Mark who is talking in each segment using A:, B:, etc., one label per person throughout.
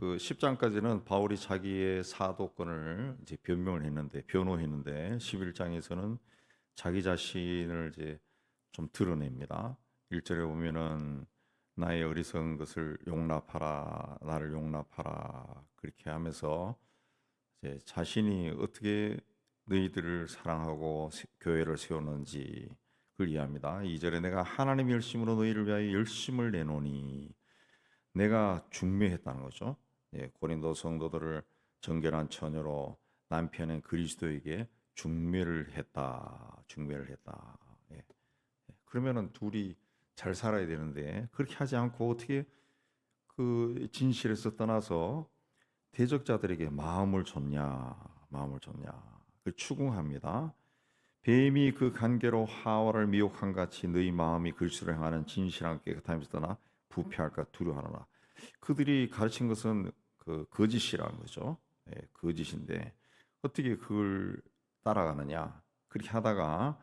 A: 그 10장까지는 바울이 자기의 사도권을 이제 변호했는데 11장에서는 자기 자신을 이제 좀 드러냅니다. 1절에 보면은 나의 어리석은 것을 용납하라, 나를 용납하라 그렇게 하면서 이제 자신이 어떻게 너희들을 사랑하고 교회를 세우는지 그걸 이해합니다. 2절에 내가 하나님의 열심으로 너희를 위하여 열심을 내노니 내가 중매했다는 거죠. 예, 고린도 성도들을 정결한 처녀로 남편은 그리스도에게 중매를 했다. 예. 그러면은 둘이 잘 살아야 되는데 그렇게 하지 않고 어떻게 그 진실에서 떠나서 대적자들에게 마음을 줬냐. 그 추궁합니다. 뱀이 그 간계로 하와를 미혹한 같이 너희 마음이 그리스도를 향하는 진실한 깨끗함에서 떠나 부패할까 두려워하노라. 그들이 가르친 것은 그 거짓이라는 거죠. 예, 거짓인데 어떻게 그걸 따라가느냐? 그렇게 하다가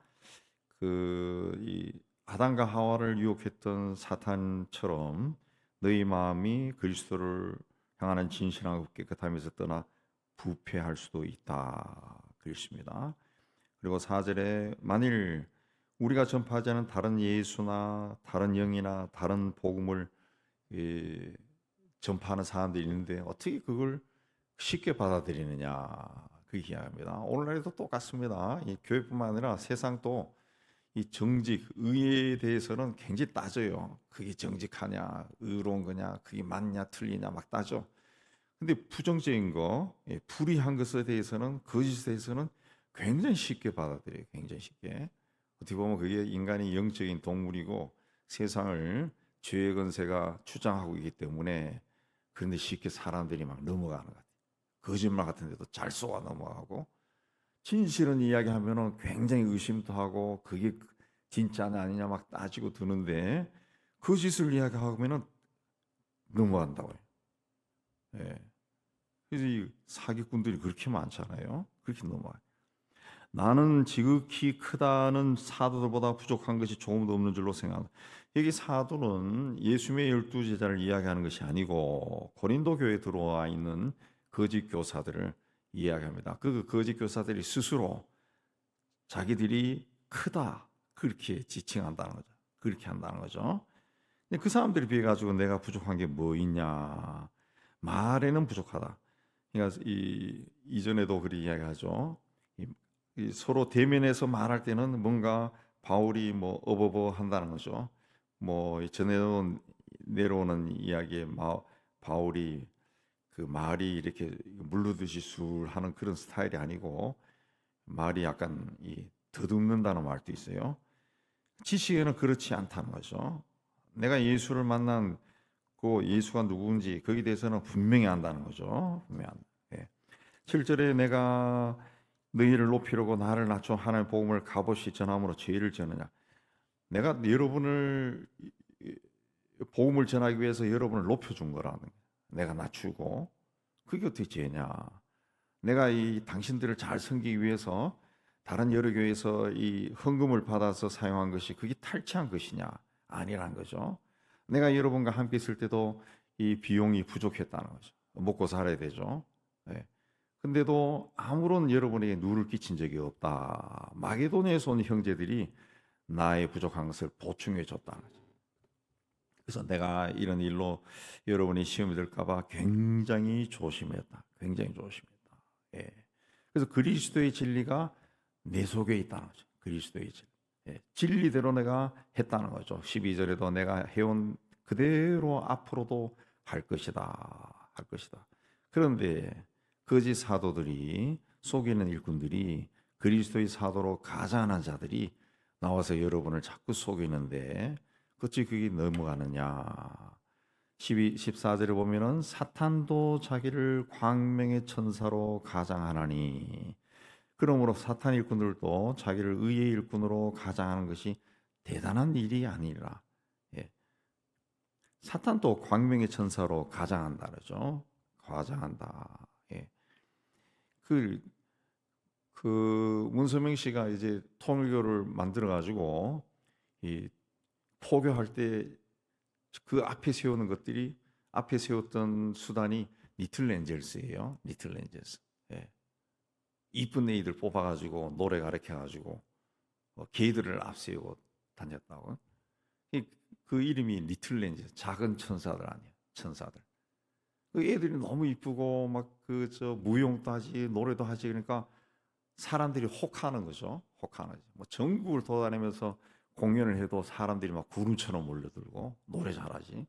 A: 이 아담과 하와를 유혹했던 사탄처럼 너희 마음이 그리스도를 향하는 진실하고 깨끗함에서 떠나 부패할 수도 있다. 그렇습니다. 그리고 4절에 만일 우리가 전파하지 않은 다른 예수나 다른 영이나 다른 복음을 전파하는 사람들이 있는데 어떻게 그걸 쉽게 받아들이느냐 그 이야기입니다. 오늘날에도 똑같습니다. 이 교회뿐만 아니라 세상도 이 정직, 의에 대해서는 굉장히 따져요. 그게 정직하냐, 의로운 거냐, 그게 맞냐, 틀리냐 막 따져. 근데 부정적인 거, 불의한 것에 대해서는 거짓에 대해서는 굉장히 쉽게 받아들여요. 굉장히 쉽게. 어떻게 보면 그게 인간이 영적인 동물이고 세상을 죄의 권세가 주장하고 있기 때문에 그런데 쉽게 사람들이 막 넘어가는 것 같아요. 거짓말 같은 데도 잘 쏘아 넘어가고 진실은 이야기하면은 굉장히 의심도 하고 그게 진짜냐 아니냐 막 따지고 드는데 거짓을 이야기하면은 넘어간다고요. 예. 그래서 이 사기꾼들이 그렇게 많잖아요. 그렇게 넘어가요. 나는 지극히 크다는 사도들보다 부족한 것이 조금도 없는 줄로 생각합니다. 여기 사도는 예수님의 12제자를 이야기하는 것이 아니고 고린도 교회에 들어와 있는 거짓 교사들을 이야기합니다. 그 거짓 교사들이 스스로 자기들이 크다 그렇게 지칭한다는 거죠. 그렇게 한다는 거죠. 근데 그 사람들에 비해 가지고 내가 부족한 게 뭐 있냐? 말에는 부족하다. 그러니까 이전에도 그렇게 이야기하죠. 서로 대면해서 말할 때는 뭔가 바울이 뭐 어버버 한다는 거죠. 뭐 전에 내려오는 이야기에 바울이 그 말이 이렇게 물르듯이 술 하는 그런 스타일이 아니고 말이 약간 더듬는다는 말도 있어요. 지식에는 그렇지 않다는 거죠. 내가 예수를 만난 그 예수가 누구인지 거기에 대해서는 분명히 안다는 거죠. 분명히 안다. 예. 7절에 내가 너희를 높이려고 나를 낮춰 하나님의 복음을 값없이 전함으로 죄를 지느냐. 내가 여러분을 복음을 전하기 위해서 여러분을 높여준 거라는 거예요. 내가 낮추고 그게 어떻게 죄냐. 내가 이 당신들을 잘 섬기기 위해서 다른 여러 교회에서 이 헌금을 받아서 사용한 것이 그게 탈취한 것이냐. 아니란 거죠. 내가 여러분과 함께 있을 때도 이 비용이 부족했다는 거죠. 먹고 살아야 되죠. 네. 근데도 아무런 여러분에게 누를 끼친 적이 없다. 마게도냐에서 온 형제들이 나의 부족한 것을 보충해 줬다는 거죠. 그래서 내가 이런 일로 여러분이 시험이 될까봐 굉장히 조심했다. 굉장히 조심했다. 예. 그래서 그리스도의 진리가 내 속에 있다는 거죠. 그리스도의 진리. 예. 진리대로 내가 했다는 거죠. 12절에도 내가 해온 그대로 앞으로도 할 것이다. 할 것이다. 그런데 거짓 사도들이 속이는 일꾼들이 그리스도의 사도로 가장한 자들이 나와서 여러분을 자꾸 속이는데 어찌 그게 넘어가느냐. 14절에 보면은 사탄도 자기를 광명의 천사로 가장하나니 그러므로 사탄 일꾼들도 자기를 의의 일꾼으로 가장하는 것이 대단한 일이 아니라 예. 사탄도 광명의 천사로 가장한다 그러죠. 가장한다. 예. 문서명 씨가 이제 통일교를 만들어 가지고 이 포교할 때 그 앞에 세웠던 수단이 리틀 엔젤스예요. 리틀 엔젤스. 예. 이쁜 애들 뽑아가지고 노래 가르쳐가지고 걔들을 앞세우고 다녔다고. 그 이름이 리틀 엔젤스, 작은 천사들 아니에요. 천사들. 그 애들이 너무 이쁘고 막 그 저 무용도 하지 노래도 하지 그러니까 사람들이 혹하는 거죠. 혹하는 거죠. 뭐 전국을 돌아다니면서 공연을 해도 사람들이 막 구름처럼 몰려들고 노래 잘하지.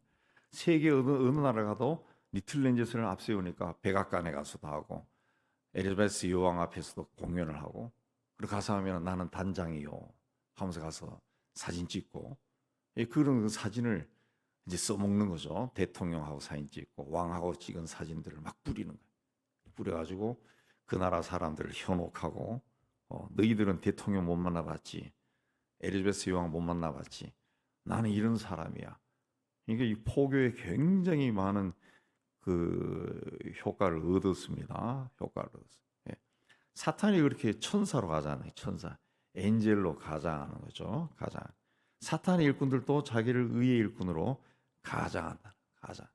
A: 세계 어느 나라 가도 리틀 엔젤스를 앞세우니까 백악관에 가서도 하고 엘리자베스 여왕 앞에서도 공연을 하고 그리고 가서 하면 나는 단장이요 하면서 가서 사진 찍고 그런 그 사진을 이제 써먹는 거죠. 대통령하고 사진 찍고 왕하고 찍은 사진들을 막 뿌리는 거예요. 뿌려가지고 그 나라 사람들을 현혹하고 너희들은 대통령 못 만나봤지, 엘리자베스 여왕 못 만나봤지, 나는 이런 사람이야. 이게 이 포교에 굉장히 많은 그 효과를 얻었습니다. 효과를 얻었어요. 예. 사탄이 그렇게 천사로 가잖아요. 천사, 엔젤로 가장하는 거죠. 가장. 사탄의 일꾼들도 자기를 의의 일꾼으로 가장한다. 가장.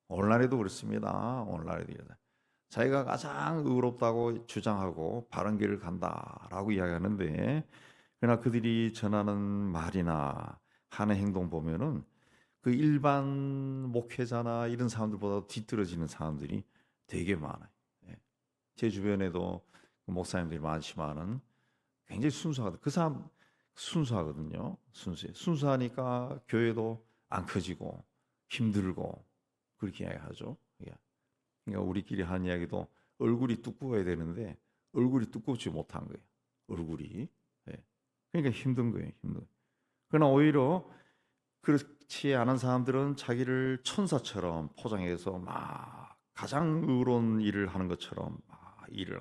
A: 오늘날에도 그렇습니다. 오늘날에도 자기가 가장 의롭다고 주장하고 바른 길을 간다라고 이야기하는데, 그러나 그들이 전하는 말이나 하는 행동 보면은 그 일반 목회자나 이런 사람들보다 뒤떨어지는 사람들이 되게 많아요. 예. 제 주변에도 목사님들이 많지만은 굉장히 순수하거든. 그 사람 순수하거든요. 순수해. 순수하니까 교회도 안 커지고 힘들고 그렇게 이야기하죠. 그러니까 우리끼리 한 이야기도 얼굴이 두꺼워야 되는데 얼굴이 두껍지 못한 거예요. 얼굴이. 예. 그러니까 힘든 거예요. 힘든 거예요. 그러나 오히려 그렇지 않은 사람들은 자기를 천사처럼 포장해서 막 가장 의로운 일을 하는 것처럼 막 일을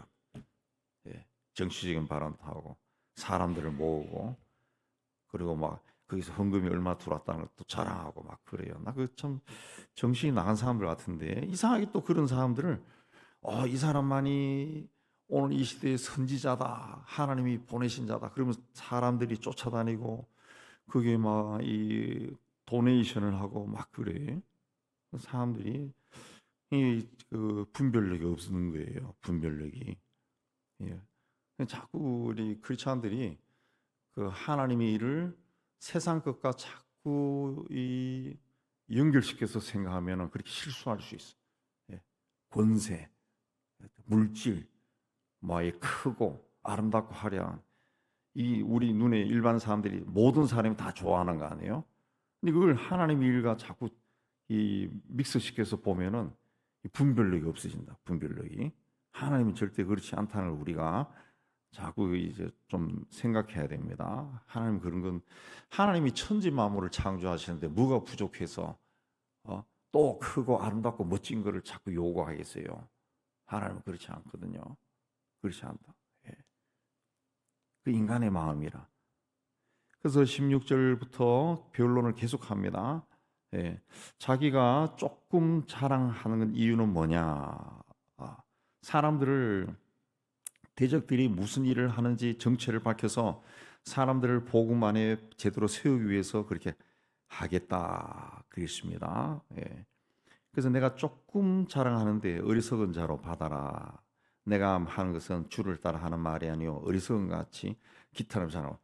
A: 예. 정치적인 발언도 하고 사람들을 모으고 그리고 막 거기서 헌금이 얼마 들어왔다는 것도 자랑하고 막 그래요. 나 그 참 정신이 나간 사람들 같은데 이상하게 또 그런 사람들을 이 사람만이 오늘 이 시대의 선지자다. 하나님이 보내신 자다. 그러면서 사람들이 쫓아다니고 그게 막 이 도네이션을 하고 막 그래. 사람들이 그 분별력이 없는 거예요. 분별력이. 예. 자꾸 우리 크리스찬들이 그 하나님의 일을 세상 것과 자꾸 이 연결시켜서 생각하면 그렇게 실수할 수 있어. 예. 권세, 물질, 뭐 크고 아름답고 화려한 이 우리 눈에 일반 사람들이 모든 사람이 다 좋아하는 거 아니에요? 근데 그걸 하나님의 일과 자꾸 이 믹스시켜서 보면은 분별력이 없어진다. 분별력이 하나님은 절대 그렇지 않다는 걸 우리가 자꾸 이제 좀 생각해야 됩니다. 하나님 그런 건 하나님이 천지 만물을 창조하시는데 뭐가 부족해서 또 크고 아름답고 멋진 거를 자꾸 요구하겠어요. 하나님은 그렇지 않거든요. 그렇지 않다. 예. 그 인간의 마음이라. 그래서 16절부터 변론을 계속합니다. 예. 자기가 조금 자랑하는 이유는 뭐냐? 사람들을 대적들이 무슨 일을 하는지 정체를 밝혀서 사람들을 복음 안에 제대로 세우기 위해서 그렇게 하겠다 그랬습니다. 예. 그래서 내가 조금 자랑하는데 어리석은 자로 받아라. 내가 하는 것은 주를 따라 하는 말이 아니요 어리석은 같이 기타를 자랑.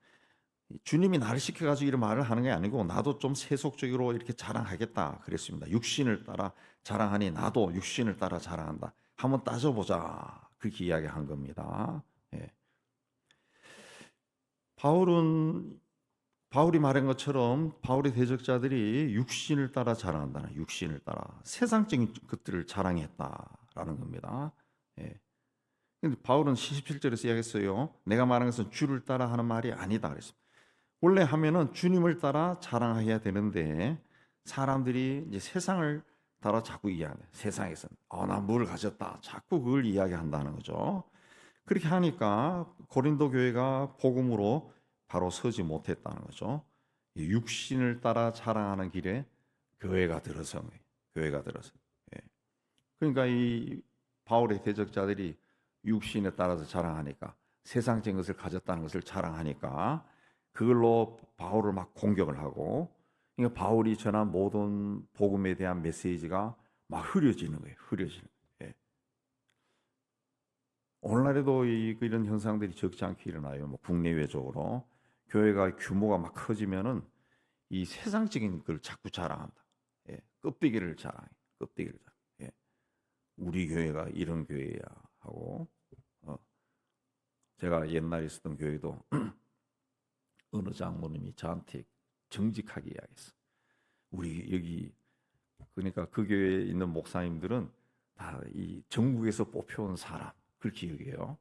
A: 주님이 나를 시켜가지고 이런 말을 하는 게 아니고 나도 좀 세속적으로 이렇게 자랑하겠다 그랬습니다. 육신을 따라 자랑하니 나도 육신을 따라 자랑한다. 한번 따져보자. 그렇게 이야기한 겁니다. 예. 바울이 말한 것처럼 바울의 대적자들이 육신을 따라 자랑한다. 육신을 따라 세상적인 것들을 자랑했다라는 겁니다. 예. 근데 바울은 17절에서 이야기했어요. 내가 말한 것은 주를 따라 하는 말이 아니다 그랬습니다. 원래 하면은 주님을 따라 자랑해야 되는데 사람들이 이제 세상을 따라 자꾸 이야기해. 세상에서 나 뭘 가졌다. 자꾸 그걸 이야기한다는 거죠. 그렇게 하니까 고린도 교회가 복음으로 바로 서지 못했다는 거죠. 육신을 따라 자랑하는 길에 교회가 들어서 교회가 들어서. 예. 그러니까 이 바울의 대적자들이 육신에 따라서 자랑하니까 세상적인 것을 가졌다는 것을 자랑하니까 그걸로 바울을 막 공격을 하고 그러니까 바울이 전한 모든 복음에 대한 메시지가 막 흐려지는 거예요. 흐려지는. 오늘날에도 이런 현상들이 적지 않게 일어나요. 뭐 국내외적으로 교회가 규모가 막 커지면은 이 세상적인 걸 자꾸 자랑한다. 예, 껍데기를 자랑해. 껍데기를 자랑. 예, 우리 교회가 이런 교회야 하고 어, 제가 옛날에 있었던 교회도 어느 장모님이 저한테 정직하게 이야기했어. 우리 여기 그러니까 그 교회에 있는 목사님들은 다 이 전국에서 뽑혀온 사람 그렇게 여겨요.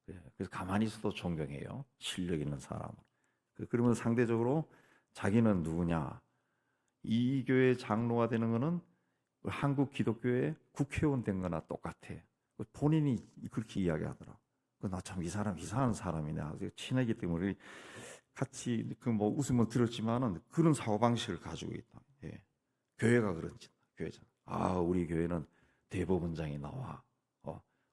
A: 예, 그래서 가만히 있어도 존경해요. 실력 있는 사람. 그러면 상대적으로 자기는 누구냐? 이 교회 장로가 되는 거는 한국 기독교의 국회의원 된 거나 똑같아. 본인이 그렇게 이야기하더라. 나 참 이 사람 이상한 사람이네. 친하기 때문에 같이 그 뭐 웃으면 들었지만은 그런 사고 방식을 가지고 있다. 예. 교회가 그런지 교회잖아. 우리 교회는 대법원장이 나와.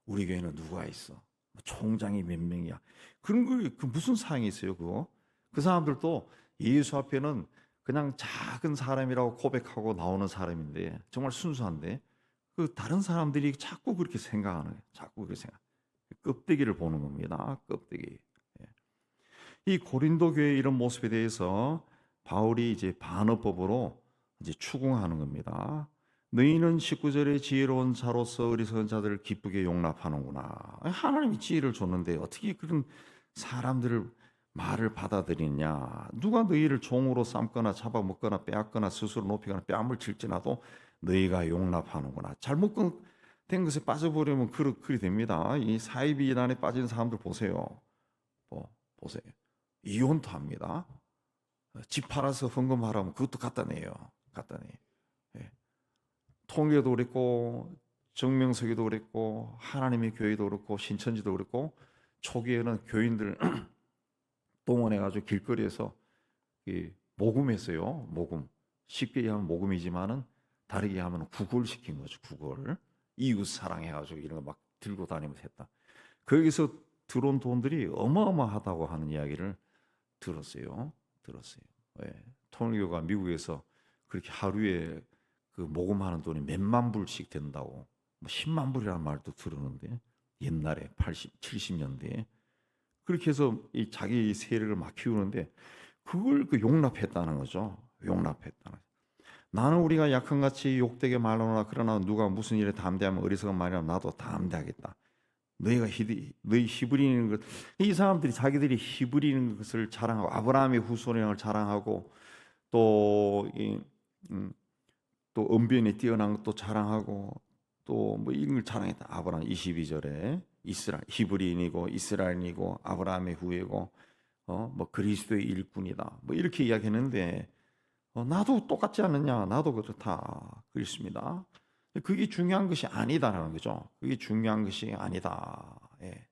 A: 우리 교회는 누가 있어? 총장이 몇 명이야? 그런 그 무슨 사항이 있어요, 그거? 그 사람들도 예수 앞에는 그냥 작은 사람이라고 고백하고 나오는 사람인데 정말 순수한데 그 다른 사람들이 자꾸 그렇게 생각하는 거예요. 자꾸 그렇게 생각. 껍데기를 보는 겁니다. 껍데기. 예. 이 고린도 교회의 이런 모습에 대해서 바울이 이제 반어법으로 이제 추궁하는 겁니다. 너희는 19절에 지혜로운 자로서 어리석은 자들을 기쁘게 용납하는구나. 하나님이 지혜를 줬는데 어떻게 그런 사람들을 말을 받아들이냐. 누가 너희를 종으로 삼거나 잡아먹거나 빼앗거나 스스로 높이거나 뺨을 칠지라도 너희가 용납하는구나. 잘못된 것에 빠져버리면 그리 됩니다. 이 사이비난에 빠진 사람들 보세요. 보세요. 이혼도 합니다. 집 팔아서 헌금하라면 그것도 갖다 내요. 예. 통일교도 그랬고 정명석이도 그랬고 하나님의 교회도 그렇고 신천지도 그랬고 초기에는 교인들 동원해가지고 길거리에서 모금했어요. 모금. 쉽게 얘기하면 모금이지만은 다르게 하면 구걸 시킨 거죠. 구걸. 이웃 사랑해가지고 이런 거 막 들고 다니면서 했다. 거기서 들어온 돈들이 어마어마하다고 하는 이야기를 들었어요. 예. 통일교가 미국에서 그렇게 하루에 그 모금하는 돈이 몇만 불씩 된다고, 뭐 10만 불이라는 말도 들었는데 옛날에 80, 70년대에 그렇게 해서 이 자기 세력을 막 키우는데 그걸 용납했다는 거죠. 용납했다는. 나는 우리가 약한 같이 욕되게 말하노라. 그러나 누가 무슨 일에 담대하면 어리석은 말이라면 나도 담대하겠다. 너희 히브리인 것, 이 사람들이 자기들이 히브리인 것을 자랑하고 아브라함의 후손을 자랑하고 또 또 언변에 뛰어난 것도 자랑하고 또 뭐 이런 걸 자랑했다. 아브라함 22절에 히브리인이고 이스라엘이고 아브라함의 후예고 뭐 그리스도의 일꾼이다. 뭐 이렇게 이야기했는데 나도 똑같지 않느냐? 나도 그렇다. 그렇습니다. 그게 중요한 것이 아니다라는 거죠. 그게 중요한 것이 아니다. 예.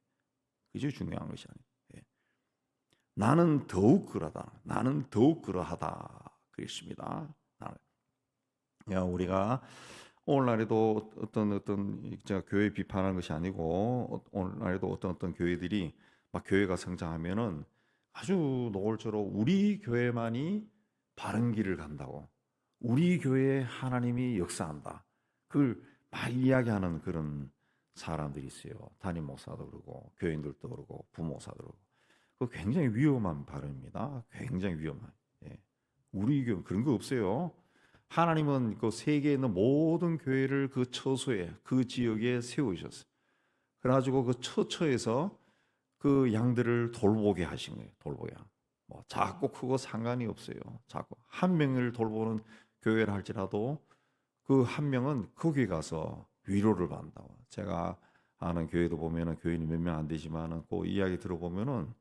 A: 그게 중요한 것이 아니다. 예. 나는 더욱 그러다. 나는 더욱 그러하다. 그렇습니다. 우리가 오늘날에도 어떤 제가 교회 비판하는 것이 아니고 오늘날에도 어떤 교회들이 막 교회가 성장하면은 아주 노골적으로 우리 교회만이 바른 길을 간다고, 우리 교회에 하나님이 역사한다. 그걸 막 이야기하는 그런 사람들이 있어요. 담임 목사도 그러고 교인들도 그러고 부목사도 그러고. 그 굉장히 위험한 발언입니다. 굉장히 위험한. 예. 우리 교회 그런 거 없어요. 하나님은 그 세계에 있는 모든 교회를 그 처소에 그 지역에 세우셨어요. 그래가지고 그 처처에서 그 양들을 돌보게 하신 거예요. 돌보게. 뭐 작고 크고 상관이 없어요. 작고 한 명을 돌보는 교회를 할지라도 그 한 명은 거기 가서 위로를 받는다고. 제가 아는 교회도 보면은 교인이 몇 명 안 되지만은 그 이야기 들어보면은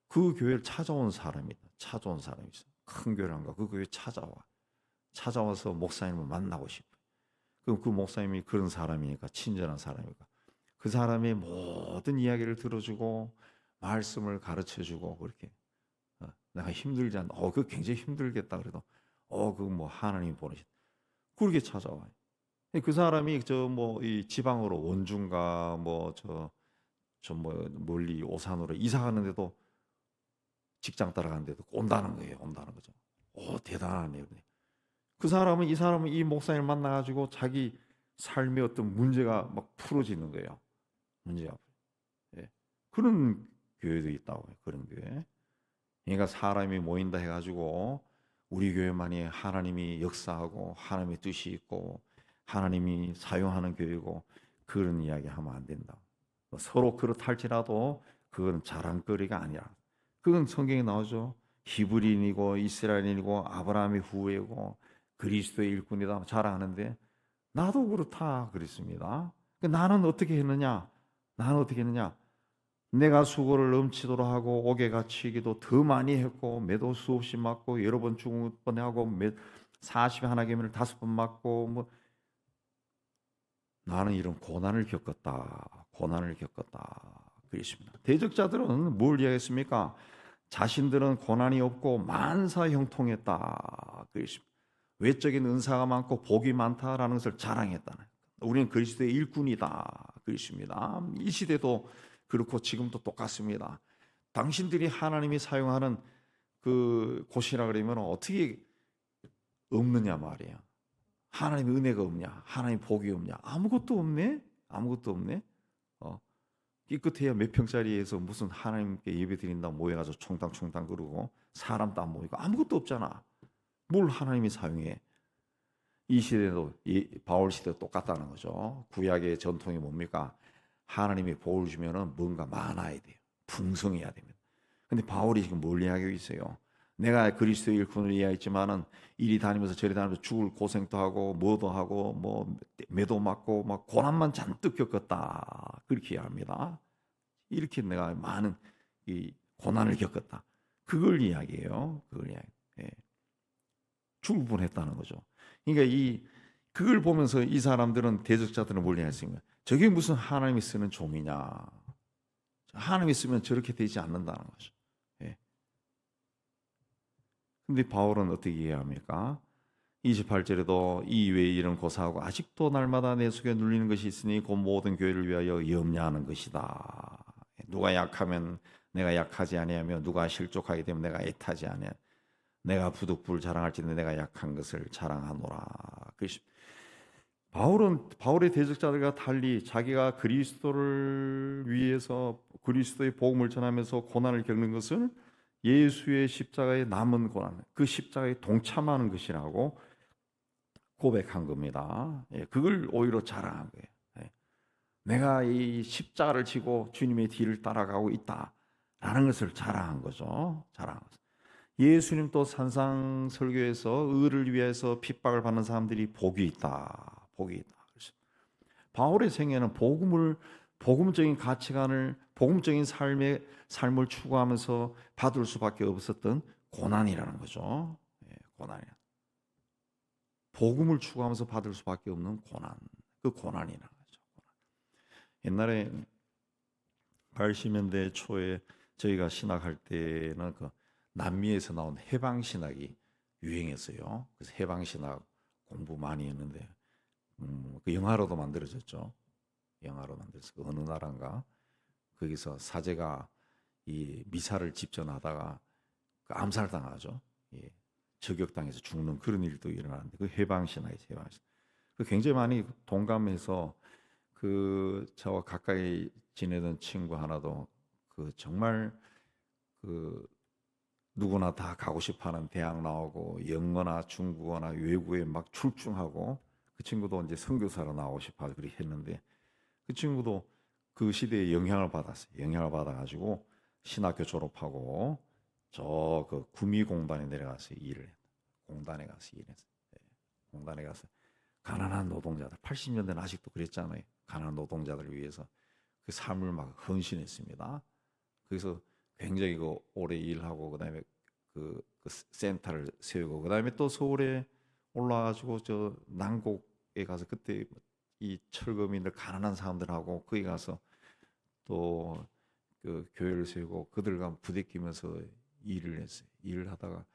A: 그 교회를 찾아온 사람이 있어요. 큰 교회를 안 가. 그 교회 찾아와서 목사님을 만나고 싶어요. 그럼 그 목사님이 그런 사람이니까, 친절한 사람이니까 그 사람의 모든 이야기를 들어주고 말씀을 가르쳐주고 그렇게. 내가 힘들지 않나? 그거 굉장히 힘들겠다 그래도 그 뭐 하나님 보내신 그렇게 찾아와요. 그 사람이 이 지방으로 원주인가 멀리 오산으로 이사 가는데도 직장 따라가는데도 온다는 거예요. 온다는 거죠. 대단하네요. 그 사람은 이 목사님을 만나가지고 자기 삶의 어떤 문제가 막 풀어지는 거예요. 문제가. 그런 교회도 있다고요. 그런 교회. 그러니까 사람이 모인다 해가지고 우리 교회만이 하나님이 역사하고 하나님의 뜻이 있고 하나님이 사용하는 교회고 그런 이야기 하면 안 된다. 서로 그렇할지라도 그건 자랑거리가 아니라 그건 성경에 나오죠. 히브리인이고 이스라엘인이고 아브라함의 후예고 그리스도의 일꾼이다 자랑하는데 나도 그렇다 그랬습니다. 나는 어떻게 했느냐? 나는 어떻게 했느냐? 내가 수고를 넘치도록 하고 옥에 갇히기도 더 많이 했고 매도 수없이 맞고 여러 번 죽을 뻔하고 40에 하나 개면을 5번 맞고 뭐 나는 이런 고난을 겪었다. 고난을 겪었다. 그랬습니다. 대적자들은 뭘 이야기했습니까? 자신들은 고난이 없고 만사 형통했다. 그랬습니다. 외적인 은사가 많고 복이 많다라는 것을 자랑했다는. 우리는 그리스도의 일꾼이다. 그랬습니다. 이 시대도 그렇고 지금도 똑같습니다. 당신들이 하나님이 사용하는 그 곳이라 그러면 어떻게 없느냐 말이에요. 하나님의 은혜가 없냐? 하나님의 복이 없냐? 아무것도 없네? 아무것도 없네? 깨끗해야 몇 평짜리에서 무슨 하나님께 예배 드린다 모여가지고 총당총당 그러고 사람도 안 모이고 아무것도 없잖아. 뭘 하나님이 사용해? 이 시대도 바울 시대도 똑같다는 거죠. 구약의 전통이 뭡니까? 하나님이 복을 주면은 뭔가 많아야 돼요. 풍성해야 됩니다. 근데 바울이 지금 뭘 이야기하고 있어요? 내가 그리스도의 일꾼을 이해했지만은 이리 다니면서 저리 다니면서 죽을 고생도 하고 뭐도 하고 뭐 매도 맞고 막 고난만 잔뜩 겪었다 그렇게 이야기합니다. 이렇게 내가 많은 이 고난을 겪었다. 그걸 이야기해요. 그걸 이야기. 예. 죽을 뻔했다는 거죠. 그러니까 그걸 보면서 이 사람들은 대적자들은 뭘 이야기했습니까? 저게 무슨 하나님이 쓰는 종이냐? 하나님이 쓰면 저렇게 되지 않는다는 거죠. 예. 근데 바울은 어떻게 이해합니까? 28절에도 이 외에 이런 고사하고 아직도 날마다 내 속에 눌리는 것이 있으니 곧 모든 교회를 위하여 염려하는 것이다. 누가 약하면 내가 약하지 아니하며 누가 실족하게 되면 내가 애타지 아니하. 내가 부득불 자랑할지는 내가 약한 것을 자랑하노라. 바울의 대적자들과 달리 자기가 그리스도를 위해서 그리스도의 복음을 전하면서 고난을 겪는 것을 예수의 십자가의 남은 고난, 그 십자가에 동참하는 것이라고 고백한 겁니다. 예, 그걸 오히려 자랑한 거예요. 예, 내가 이 십자가를 지고 주님의 뒤를 따라가고 있다라는 것을 자랑한 거죠. 자랑한 거죠. 예수님 또 산상설교에서 의를 위해서 핍박을 받는 사람들이 복이 있다. 복이 있다. 바울의 생애는 복음적인 가치관을 복음적인 삶을 추구하면서 받을 수밖에 없었던 고난이라는 거죠. 예, 고난이야. 복음을 추구하면서 받을 수밖에 없는 고난. 그 고난이라는 거죠. 옛날에 80년대 초에 저희가 신학할 때는 그 남미에서 나온 해방 신학이 유행했어요. 그래서 해방 신학 공부 많이 했는데 그 영화로도 만들어졌죠. 영화로 만들어서 그 어느 나라인가 거기서 사제가 이 미사를 집전하다가 그 암살당하죠. 예, 저격당해서 죽는 그런 일도 일어나는데 그 해방 신학이죠. 해방 신학. 그 굉장히 많이 동감해서 그 저와 가까이 지내던 친구 하나도 그 정말 그 누구나 다 가고 싶어하는 대학 나오고 영어나 중국어나 외국에 막 출중하고 그 친구도 이제 선교사로 나오고 싶어 그렇게 했는데 그 친구도 그 시대에 영향을 받았어요. 영향을 받아가지고 신학교 졸업하고 저 그 구미공단에 내려가서 일을 했다. 공단에 가서 일했어요. 네. 공단에 가서 가난한 노동자들 80년대는 아직도 그랬잖아요. 가난한 노동자들을 위해서 그 삶을 막 헌신했습니다. 그래서 굉장히 그 오래 일하고 그다음에 그 센터를 세우고 그다음에 또 서울에 올라가지고 저 난곡에 가서 그때 이 철거민들 가난한 사람들하고 거기 가서 또 그 교회를 세우고 그들과 부대끼면서 일을 했어요. 일을 하다가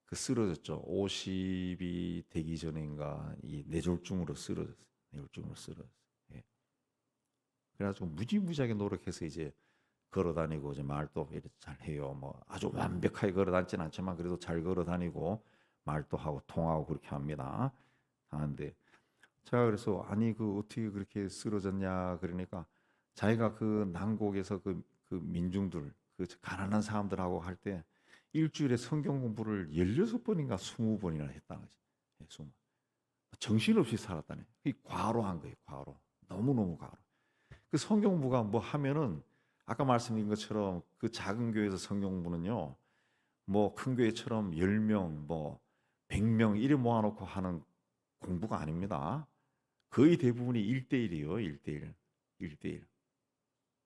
A: 그 쓰러졌죠. 50이 되기 전인가 이 뇌졸중으로 쓰러졌어요. 뇌졸중으로 쓰러졌어요. 예. 그래가지고 무지무지하게 노력해서 이제 걸어다니고 이제 말도 이렇게 잘 해요. 뭐 아주 완벽하게 걸어다니지는 않지만 그래도 잘 걸어다니고 말도 하고 통하고 그렇게 합니다. 하는데 제가 그래서 아니 그 어떻게 그렇게 쓰러졌냐 그러니까 자기가 그 난곡에서 그 그 민중들, 그 가난한 사람들하고 할 때 일주일에 성경 공부를 16번인가 20번이나 했다는 거지. 예, 20번. 정신없이 살았다네. 이 과로한 거예요, 과로. 너무너무 과로. 그 성경 공부가 뭐 하면은 아까 말씀드린 것처럼 그 작은 교회에서 성경 공부는요. 뭐 큰 교회처럼 10명, 뭐 100명 이래 모아놓고 하는 공부가 아닙니다. 거의 대부분이 1대1이에요. 1대1. 1대1.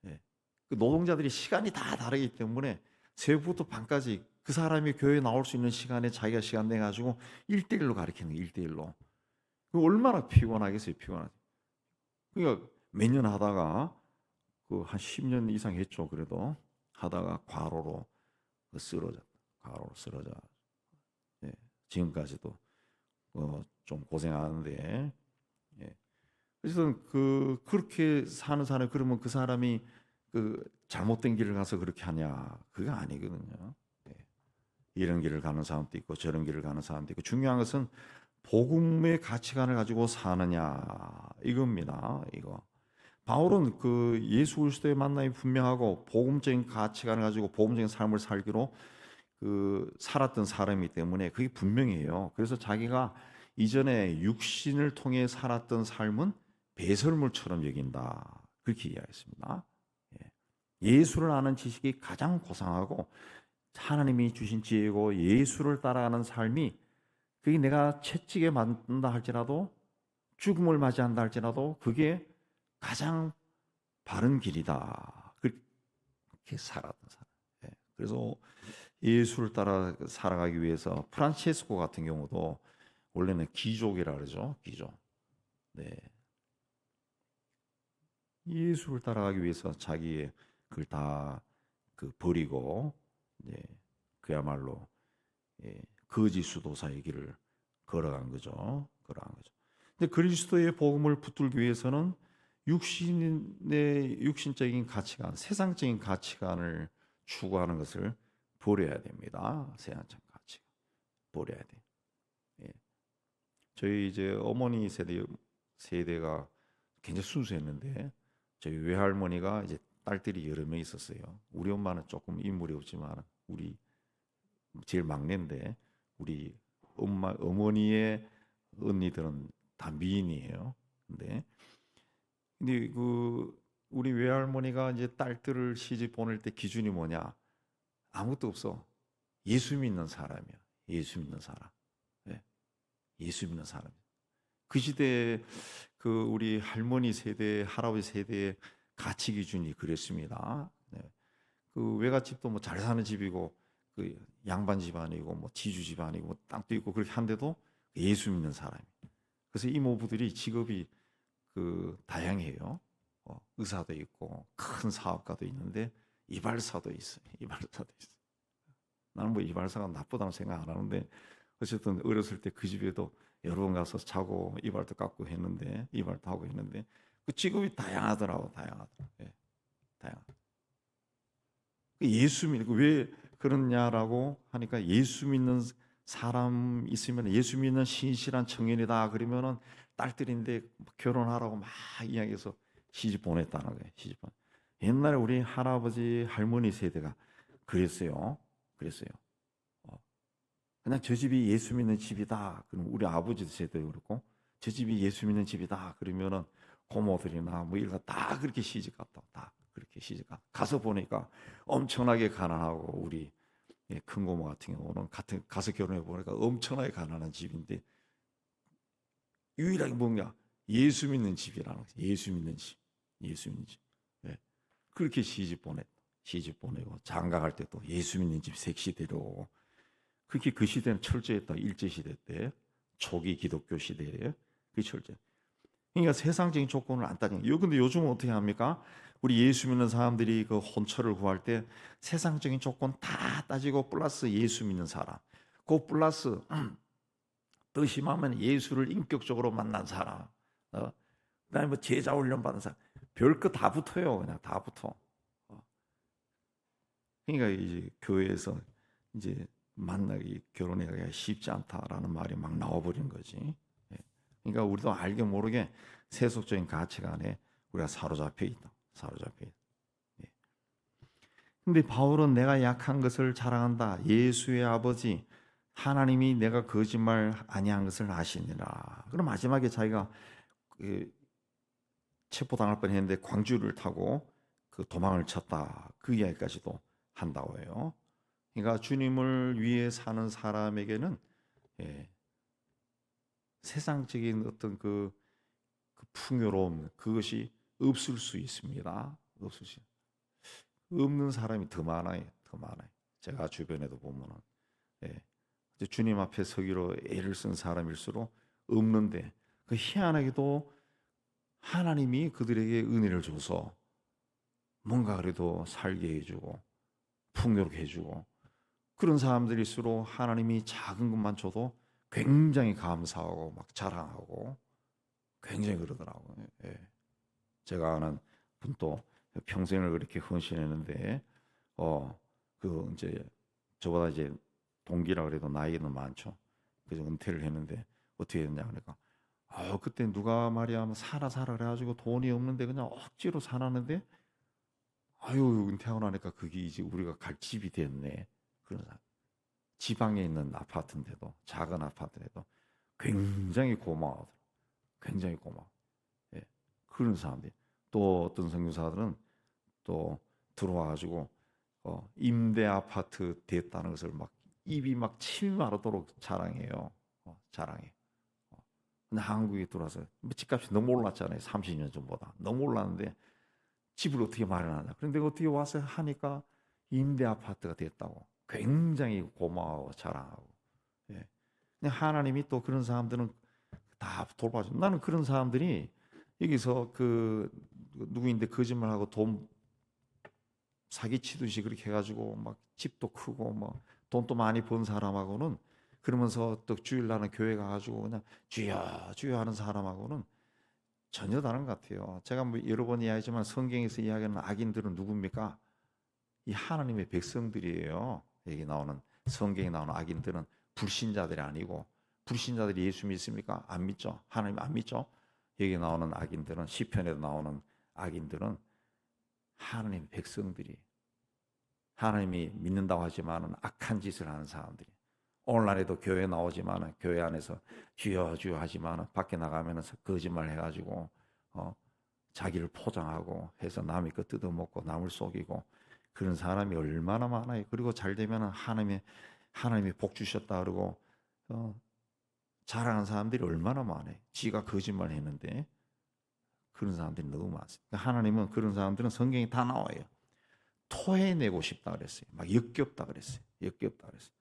A: 예. 그 노동자들이 시간이 다 다르기 때문에 새벽부터 밤까지 그 사람이 교회에 나올 수 있는 시간에 자기가 시간 내 가지고 1대1로 가르치는 거예요. 1대1로. 그 얼마나 피곤하겠어요. 피곤하지. 그러니까 몇 년 하다가 그 한 10년 이상 했죠. 그래도 하다가 과로로 쓰러졌다. 과로로 쓰러져. 예. 지금까지도 좀 고생하는데. 예. 그래서 그렇게 사는 사람 그러면 그 사람이 그 잘못된 길을 가서 그렇게 하냐? 그게 아니거든요. 예. 이런 길을 가는 사람도 있고 저런 길을 가는 사람도 있고 중요한 것은 복음의 가치관을 가지고 사느냐 이겁니다. 이거. 바울은 그 예수 그리스도의 만남이 분명하고 복음적인 가치관을 가지고 복음적인 삶을 살기로 그 살았던 사람이기 때문에 그게 분명해요. 그래서 자기가 이전에 육신을 통해 살았던 삶은 배설물처럼 여긴다. 그렇게 이야기했습니다. 예수를 아는 지식이 가장 고상하고 하나님이 주신 지혜고 예수를 따라가는 삶이 그게 내가 채찍에 맞는다 할지라도 죽음을 맞이한다 할지라도 그게 가장 바른 길이다. 그렇게 살았던 사람. 그래서 예수를 따라 살아가기 위해서 프란체스코 같은 경우도 원래는 귀족이라 그러죠. 귀족. 네. 예수를 따라가기 위해서 자기의 그걸 다 버리고 그야말로 거짓 수도사의 길을 걸어간 거죠. 근데 그리스도의 복음을 붙들기 위해서는 육신적인 가치관, 세상적인 가치관을 추구하는 것을 버려야 됩니다. 세상적 가치관 버려야 돼. 예. 저희 이제 어머니 세대가 굉장히 순수했는데 저희 외할머니가 이제 딸들이 여러 명 있었어요. 우리 엄마는 조금 인물이 없지만 우리 제일 막내인데 우리 어머니의 언니들은 다 미인이에요. 근데 우리 외할머니가 이제 딸들을 시집 보낼 때 기준이 뭐냐? 아무것도 없어. 예수 믿는 사람이야. 예수 믿는 사람. 네. 예수 믿는 사람. 그 시대에 그 우리 할머니 세대, 할아버지 세대의 가치 기준이 그랬습니다. 네. 그 외갓집도 뭐 잘 사는 집이고 그 양반 집안이고 뭐 지주 집안이고 뭐 땅도 있고 그렇게 한데도 예수 믿는 사람이. 그래서 이모부들이 직업이 다양해요. 의사도 있고 큰 사업가도 있는데 이발사도 있어요. 이발사도 있어요. 나는 뭐 이발사가 나쁘다는 생각 안 하는데 어쨌든 어렸을 때 그 집에도 여러 번 가서 자고 이발도 깎고 했는데 이발도 하고 했는데 그 직업이 다양하더라고. 예, 다양하다. 예수 믿고 왜 그러냐라고 하니까 예수 믿는 사람 있으면 예수 믿는 신실한 청년이다 그러면은 딸들인데 결혼하라고 막 이야기해서 시집 보냈다는 거예요. 옛날에 우리 할아버지 할머니 세대가 그랬어요. 그냥 저 집이 예수 믿는 집이다. 그럼 우리 아버지 세대도 그렇고 저 집이 예수 믿는 집이다. 그러면은 고모들이나 뭐 이런 거 다 그렇게 시집 갔다. 다 그렇게 시집 가서 보니까 엄청나게 가난하고 우리 큰 고모 같은 경우는 가서 결혼해 보니까 엄청나게 가난한 집인데 유일하게 뭔가 예수 믿는 집이라는 거죠. 예수 믿는 집. 예. 그렇게 시집 보내고 장가 갈 때도 예수 믿는 집 색시 데려오고 그렇게 그 시대는 철저했다. 일제 시대 때 초기 기독교 시대에 그 철저. 그러니까 세상적인 조건을 안 따지는. 근데 요즘은 어떻게 합니까? 우리 예수 믿는 사람들이 그 혼처를 구할 때 세상적인 조건 다 따지고 플러스 예수 믿는 사람. 그 플러스 더 심하면 예수를 인격적으로 만난 사람. 그다음에 뭐 제자 훈련 받은 사람. 별거 다 붙어요. 그냥 다 붙어. 그러니까 이제 교회에서 이제 만나기 결혼하기가 쉽지 않다라는 말이 막 나와버린 거지. 그러니까 우리도 알게 모르게 세속적인 가치관에 우리가 사로잡혀 있다. 근데 바울은 내가 약한 것을 자랑한다. 예수의 아버지 하나님이 내가 거짓말 아니한 것을 아시니라. 그럼 마지막에 자기가 그 체포당할 뻔했는데 광주를 타고 그 도망을 쳤다. 그 이야기까지도 한다고 해요. 그러니까 주님을 위해 사는 사람에게는 예, 세상적인 어떤 그 풍요로움 그것이 없을 수 있습니다. 없을 수 없는 사람이 더 많아요. 더 많아요. 제가 주변에도 보면은 예, 이제 주님 앞에 서기로 애를 쓴 사람일수록 없는데 그 희한하게도 하나님이 그들에게 은혜를 줘서 뭔가 그래도 살게 해주고 풍요롭게 해주고 그런 사람들일수록 하나님이 작은 것만 줘도 굉장히 감사하고 막 자랑하고 굉장히 그러더라고요. 예. 제가 아는 분도 평생을 그렇게 헌신했는데 그 이제 저보다 이제 동기라 그래도 나이는 많죠. 그래서 은퇴를 했는데 어떻게 했냐 그러니까 그때 누가 말이야 살아 그래가지고 돈이 없는데 그냥 억지로 살았는데 아유 은퇴하고 나니까 그게 이제 우리가 갈 집이 됐네. 그런 사람. 지방에 있는 아파트인데도 작은 아파트인데도 굉장히 고마워하더라고. 굉장히 고마워. 예. 그런 사람들이 또 어떤 선교사들은 또 들어와가지고 임대 아파트 됐다는 것을 막 입이 막 침마르도록 자랑해요. 자랑해. 근데 한국에 들어와서 뭐 집값이 너무 올랐잖아요. 30년 전보다 너무 올랐는데 집을 어떻게 마련하냐. 그런데 어떻게 와서 하니까 임대 아파트가 됐다고 굉장히 고마워 자랑하고. 예. 근데 하나님이 또 그런 사람들은 다 돌봐줘. 나는 그런 사람들이 여기서 그 누구인데 거짓말하고 돈 사기치듯이 그렇게 해가지고 막 집도 크고 뭐 돈도 많이 번 사람하고는 그러면서 또 주일 나는 교회 가가지고 그냥 주여 주여 하는 사람하고는 전혀 다른 것 같아요. 제가 뭐 여러 번 이야기했지만 성경에서 이야기하는 악인들은 누굽니까? 이 하나님의 백성들이에요. 여기 나오는 성경에 나오는 악인들은 불신자들이 아니고 불신자들이 예수 믿습니까? 안 믿죠. 하나님 안 믿죠. 여기 나오는 악인들은 시편에도 나오는 악인들은 하나님 백성들이 하나님이 믿는다고 하지만은 악한 짓을 하는 사람들이 오늘날에도 교회 나오지만은 교회 안에서 주여 주여 하지만은 밖에 나가면은 거짓말 해가지고 자기를 포장하고 해서 남의 거 뜯어먹고 남을 속이고 그런 사람이 얼마나 많아요. 그리고 잘 되면은 하나님이 복 주셨다 그러고 자랑하는 사람들이 얼마나 많아요. 지가 거짓말 했는데 그런 사람들이 너무 많습니다. 하나님은 그런 사람들은 성경에 다 나와요. 토해내고 싶다 그랬어요. 막 역겹다 그랬어요. 역겹다 그랬어요.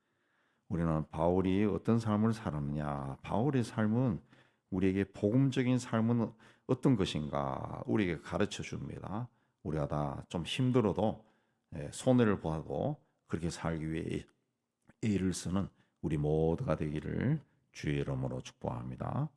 A: 우리는 바울이 어떤 삶을 살았느냐. 바울의 삶은 우리에게 복음적인 삶은 어떤 것인가 우리에게 가르쳐 줍니다. 우리가 다 좀 힘들어도 손해를 보아도 그렇게 살기 위해 애를 쓰는 우리 모두가 되기를 주의 이름으로 축복합니다.